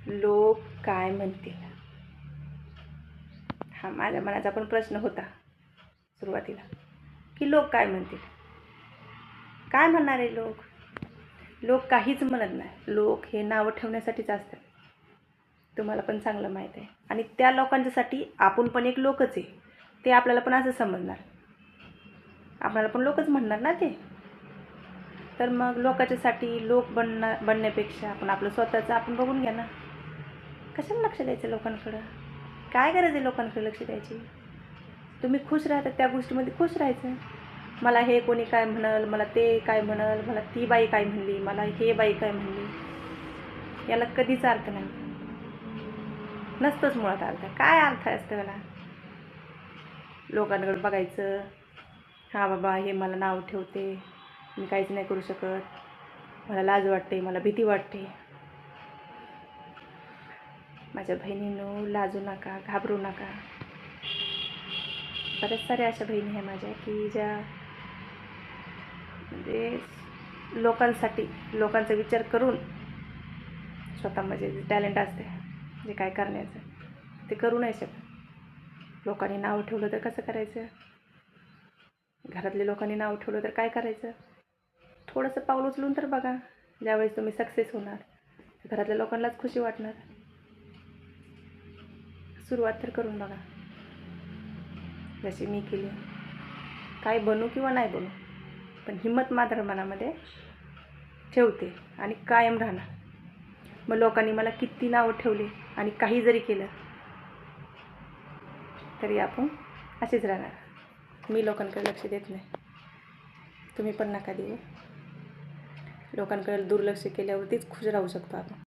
लोक काय म्हणतील? हा माझ्या मनाचा पण प्रश्न होता सुरुवातीला, की लोक काय म्हणतील. काय म्हणणार आहे लोक? लोक काहीच म्हणत नाही. लोक हे नावं ठेवण्यासाठीच असतात, तुम्हाला पण चांगलं माहीत आहे. आणि त्या लोकांच्यासाठी आपण पण एक लोकच आहे, ते आपल्याला पण असं समजणार, आपल्याला पण लोकच म्हणणार ना ते. तर मग लोकांच्यासाठी लोक बनण्यापेक्षा आपण आपलं स्वतःचं आपण बघून घ्या ना. कशाला लक्ष द्यायचं लोकांकडं? काय गरज आहे लोकांकडे लक्ष द्यायची? तुम्ही खुश राहता त्या गोष्टीमध्ये खुश राहायचं. मला हे कोणी काय म्हणाल, मला ते काय म्हणाल, मला ती बाई काय म्हणली, मला हे बाई काय म्हणली, याला कधीच अर्थ नाही, नसतंच मुळात अर्थ. काय अर्थ असतं याला? लोकांकडे बघायचं, हां बाबा हे मला नाव ठेवते, मी काहीच नाही करू शकत, मला लाज वाटते, मला भीती वाटते. माझ्या बहिणींनो, लाजू नका, घाबरू नका. बऱ्याच साऱ्या अशा बहिणी आहे माझ्या की ज्या म्हणजे लोकांसाठी, लोकांचा विचार करून स्वतःमध्ये जे टॅलेंट असते, जे काय करण्याचं, ते करू नाही शकत. लोकांनी नाव ठेवलं तर कसं करायचं? घरातल्या लोकांनी नाव ठेवलं तर काय करायचं? थोडंसं पाऊल उचलून तर बघा. ज्यावेळेस तुम्ही सक्सेस होणार, घरातल्या लोकांनाच खुशी वाटणार. सुरुवात तर करून बघा, जशी मी केली. काय बनू किंवा नाही बनू, पण हिंमत मात्र मनामध्ये ठेवते आणि कायम राहणार. मग लोकांनी मला किती नावं ठेवली आणि काही जरी केलं तरी आपण असेच राहणार. मी लोकांकडे लक्ष देत नाही, तुम्ही पण नका देऊ. लोकांकडे दुर्लक्ष केल्यावरतीच खुश राहू शकतो आपण.